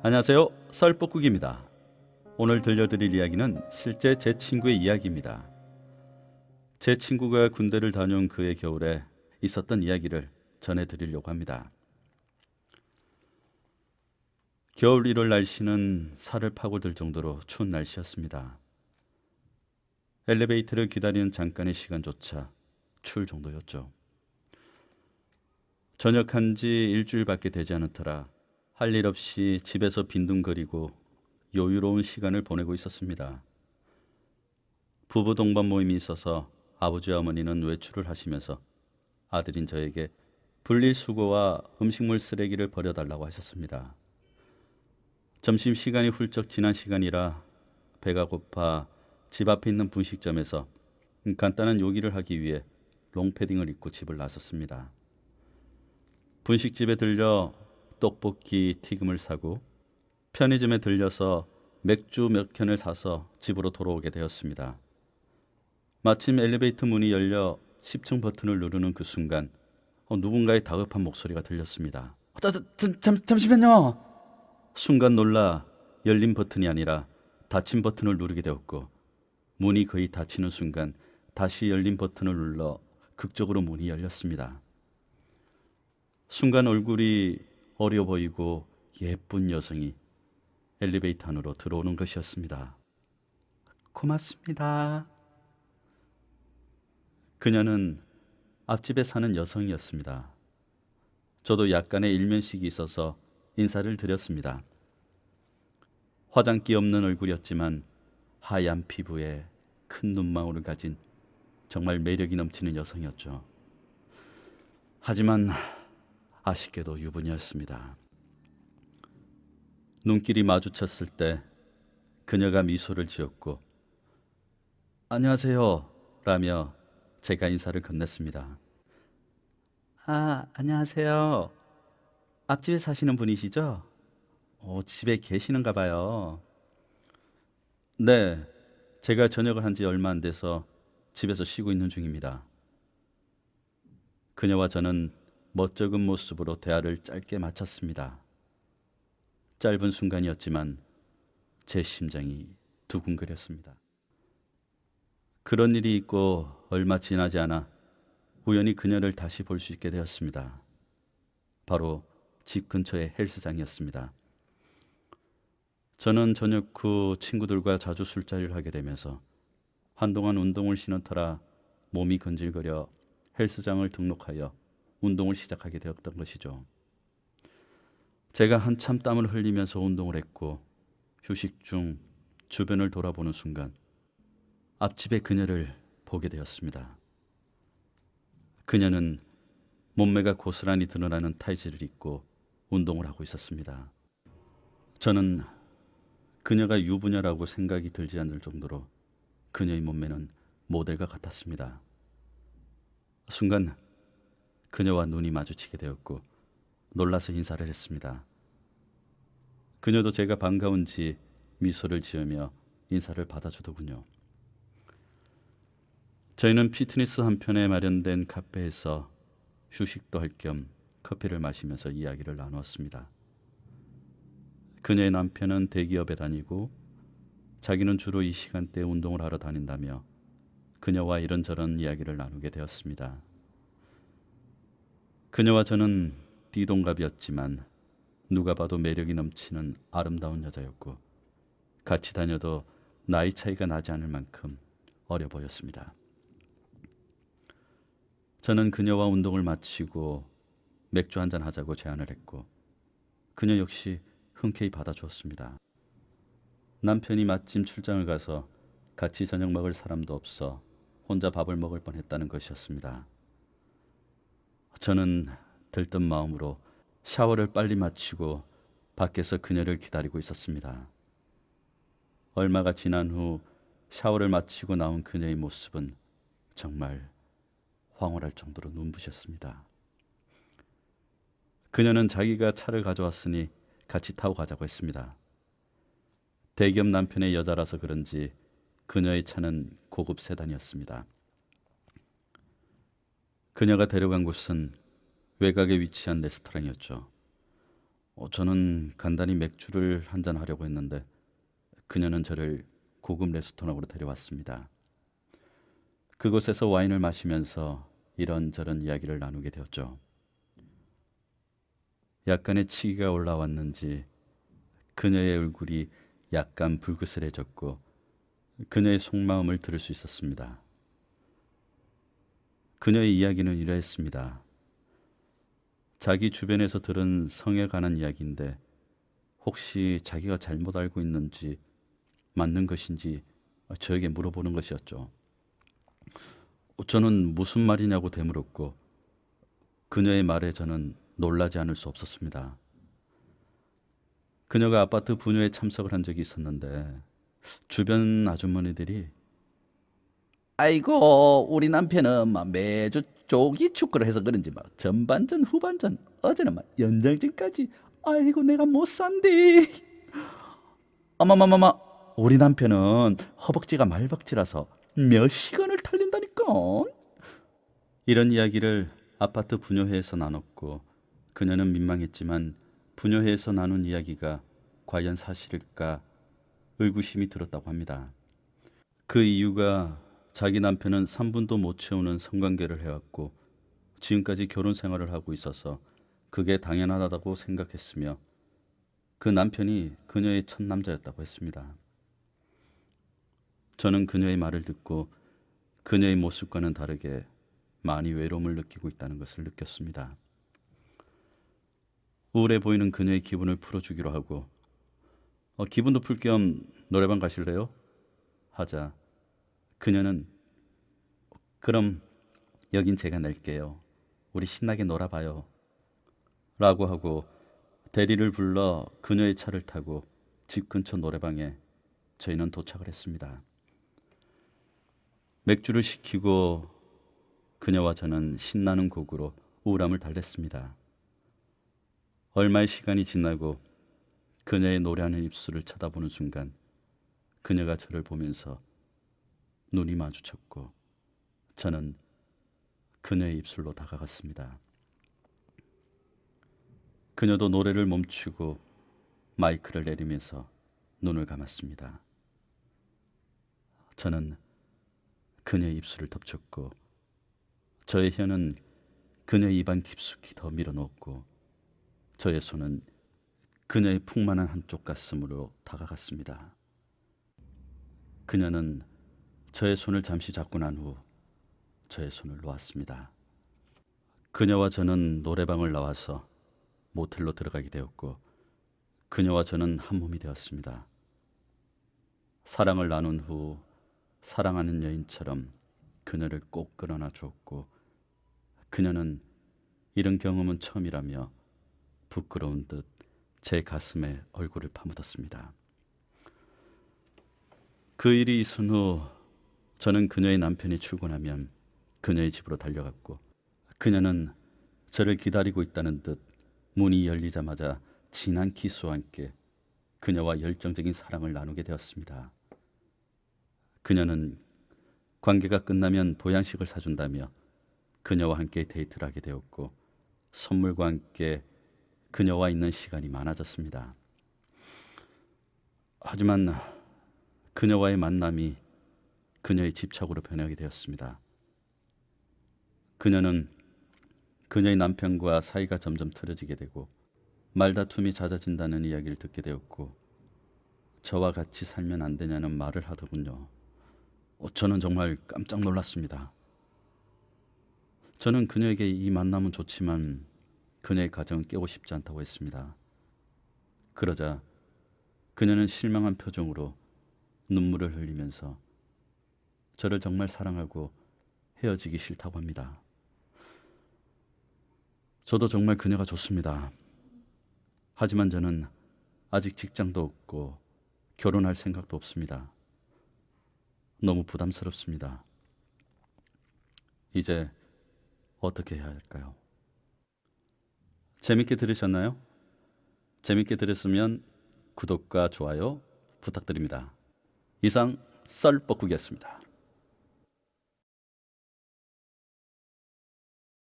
안녕하세요. 썰복국입니다. 오늘 들려드릴 이야기는 실제 제 친구의 이야기입니다. 제 친구가 군대를 다녀온 그해 겨울에 있었던 이야기를 전해드리려고 합니다. 겨울 1월 날씨는 살을 파고들 정도로 추운 날씨였습니다. 엘리베이터를 기다리는 잠깐의 시간조차 추울 정도였죠. 전역한 지 일주일밖에 되지 않은 터라 할 일 없이 집에서 빈둥거리고 여유로운 시간을 보내고 있었습니다. 부부 동반 모임이 있어서 아버지와 어머니는 외출을 하시면서 아들인 저에게 분리수거와 음식물 쓰레기를 버려달라고 하셨습니다. 점심시간이 훌쩍 지난 시간이라 배가 고파 집 앞에 있는 분식점에서 간단한 요기를 하기 위해 롱패딩을 입고 집을 나섰습니다. 분식집에 들려 떡볶이, 튀김을 사고 편의점에 들려서 맥주 몇 캔을 사서 집으로 돌아오게 되었습니다. 마침 엘리베이터 문이 열려 10층 버튼을 누르는 그 순간 누군가의 다급한 목소리가 들렸습니다. 잠시만요. 순간 놀라 열린 버튼이 아니라 닫힌 버튼을 누르게 되었고 문이 거의 닫히는 순간 다시 열린 버튼을 눌러 극적으로 문이 열렸습니다. 순간 얼굴이 어려 보이고 예쁜 여성이 엘리베이터 안으로 들어오는 것이었습니다. 고맙습니다. 그녀는 앞집에 사는 여성이었습니다. 저도 약간의 일면식이 있어서 인사를 드렸습니다. 화장기 없는 얼굴이었지만 하얀 피부에 큰 눈망울을 가진 정말 매력이 넘치는 여성이었죠. 하지만 아쉽게도 유부녀였습니다. 눈길이 마주쳤을 때 그녀가 미소를 지었고 안녕하세요 라며 제가 인사를 건넸습니다. 안녕하세요. 앞집에 사시는 분이시죠? 집에 계시는가 봐요. 네, 제가 전역을 한 지 얼마 안 돼서 집에서 쉬고 있는 중입니다. 그녀와 저는 멋쩍은 모습으로 대화를 짧게 마쳤습니다. 짧은 순간이었지만 제 심장이 두근거렸습니다. 그런 일이 있고 얼마 지나지 않아 우연히 그녀를 다시 볼 수 있게 되었습니다. 바로 집 근처의 헬스장이었습니다. 저는 저녁 후 친구들과 자주 술자리를 하게 되면서 한동안 운동을 쉬는 터라 몸이 근질거려 헬스장을 등록하여 운동을 시작하게 되었던 것이죠. 제가 한참 땀을 흘리면서 운동을 했고 휴식 중 주변을 돌아보는 순간 앞집의 그녀를 보게 되었습니다. 그녀는 몸매가 고스란히 드러나는 타이즈를 입고 운동을 하고 있었습니다. 저는 그녀가 유부녀라고 생각이 들지 않을 정도로 그녀의 몸매는 모델과 같았습니다. 순간 그녀와 눈이 마주치게 되었고 놀라서 인사를 했습니다. 그녀도 제가 반가운지 미소를 지으며 인사를 받아주더군요. 저희는 피트니스 한편에 마련된 카페에서 휴식도 할 겸 커피를 마시면서 이야기를 나누었습니다. 그녀의 남편은 대기업에 다니고 자기는 주로 이 시간대에 운동을 하러 다닌다며 그녀와 이런저런 이야기를 나누게 되었습니다. 그녀와 저는 띠동갑이었지만 누가 봐도 매력이 넘치는 아름다운 여자였고 같이 다녀도 나이 차이가 나지 않을 만큼 어려 보였습니다. 저는 그녀와 운동을 마치고 맥주 한잔 하자고 제안을 했고 그녀 역시 흔쾌히 받아주었습니다. 남편이 마침 출장을 가서 같이 저녁 먹을 사람도 없어 혼자 밥을 먹을 뻔했다는 것이었습니다. 저는 들뜬 마음으로 샤워를 빨리 마치고 밖에서 그녀를 기다리고 있었습니다. 얼마가 지난 후 샤워를 마치고 나온 그녀의 모습은 정말 황홀할 정도로 눈부셨습니다. 그녀는 자기가 차를 가져왔으니 같이 타고 가자고 했습니다. 대기업 남편의 여자라서 그런지 그녀의 차는 고급 세단이었습니다. 그녀가 데려간 곳은 외곽에 위치한 레스토랑이었죠. 저는 간단히 맥주를 한잔 하려고 했는데 그녀는 저를 고급 레스토랑으로 데려왔습니다. 그곳에서 와인을 마시면서 이런저런 이야기를 나누게 되었죠. 약간의 치기가 올라왔는지 그녀의 얼굴이 약간 불그스레졌고 그녀의 속마음을 들을 수 있었습니다. 그녀의 이야기는 이러했습니다. 자기 주변에서 들은 성에 관한 이야기인데 혹시 자기가 잘못 알고 있는지 맞는 것인지 저에게 물어보는 것이었죠. 저는 무슨 말이냐고 되물었고 그녀의 말에 저는 놀라지 않을 수 없었습니다. 그녀가 아파트 분유에 참석을 한 적이 있었는데 주변 아주머니들이 아이고 우리 남편은 막 매주 조기 축구를 해서 그런지 막 전반전 후반전 어제는 막 연장전까지 아이고 내가 못 산디. 어마마마마 우리 남편은 허벅지가 말벅지라서 몇 시간을 달린다니까. 이런 이야기를 아파트 분녀회에서 나눴고 그녀는 민망했지만 분녀회에서 나눈 이야기가 과연 사실일까 의구심이 들었다고 합니다. 그 이유가 자기 남편은 3분도 못 채우는 성관계를 해왔고 지금까지 결혼 생활을 하고 있어서 그게 당연하다고 생각했으며 그 남편이 그녀의 첫 남자였다고 했습니다. 저는 그녀의 말을 듣고 그녀의 모습과는 다르게 많이 외로움을 느끼고 있다는 것을 느꼈습니다. 우울해 보이는 그녀의 기분을 풀어주기로 하고 기분도 풀 겸 노래방 가실래요? 하자 그녀는 그럼 여긴 제가 낼게요. 우리 신나게 놀아봐요. 라고 하고 대리를 불러 그녀의 차를 타고 집 근처 노래방에 저희는 도착을 했습니다. 맥주를 시키고 그녀와 저는 신나는 곡으로 우울함을 달랬습니다. 얼마의 시간이 지나고 그녀의 노래하는 입술을 쳐다보는 순간 그녀가 저를 보면서 눈이 마주쳤고 저는 그녀의 입술로 다가갔습니다. 그녀도 노래를 멈추고 마이크를 내리면서 눈을 감았습니다. 저는 그녀의 입술을 덮쳤고 저의 혀는 그녀의 입안 깊숙이 더 밀어넣었고 저의 손은 그녀의 풍만한 한쪽 가슴으로 다가갔습니다. 그녀는 저의 손을 잠시 잡고 난 후 저의 손을 놓았습니다. 그녀와 저는 노래방을 나와서 모텔로 들어가게 되었고 그녀와 저는 한 몸이 되었습니다. 사랑을 나눈 후 사랑하는 여인처럼 그녀를 꼭 끌어안아 주었고 그녀는 이런 경험은 처음이라며 부끄러운 듯 제 가슴에 얼굴을 파묻었습니다. 그 일이 있은 후 저는 그녀의 남편이 출근하면 그녀의 집으로 달려갔고 그녀는 저를 기다리고 있다는 듯 문이 열리자마자 진한 키스와 함께 그녀와 열정적인 사랑을 나누게 되었습니다. 그녀는 관계가 끝나면 보양식을 사준다며 그녀와 함께 데이트를 하게 되었고 선물과 함께 그녀와 있는 시간이 많아졌습니다. 하지만 그녀와의 만남이 그녀의 집착으로 변하게 되었습니다. 그녀는 그녀의 남편과 사이가 점점 틀어지게 되고 말다툼이 잦아진다는 이야기를 듣게 되었고 저와 같이 살면 안 되냐는 말을 하더군요. 저는 정말 깜짝 놀랐습니다. 저는 그녀에게 이 만남은 좋지만 그녀의 가정은 깨고 싶지 않다고 했습니다. 그러자 그녀는 실망한 표정으로 눈물을 흘리면서 저를 정말 사랑하고 헤어지기 싫다고 합니다. 저도 정말 그녀가 좋습니다. 하지만 저는 아직 직장도 없고 결혼할 생각도 없습니다. 너무 부담스럽습니다. 이제 어떻게 해야 할까요? 재밌게 들으셨나요? 재밌게 들었으면 구독과 좋아요 부탁드립니다. 이상 썰 뻐꾸기였습니다.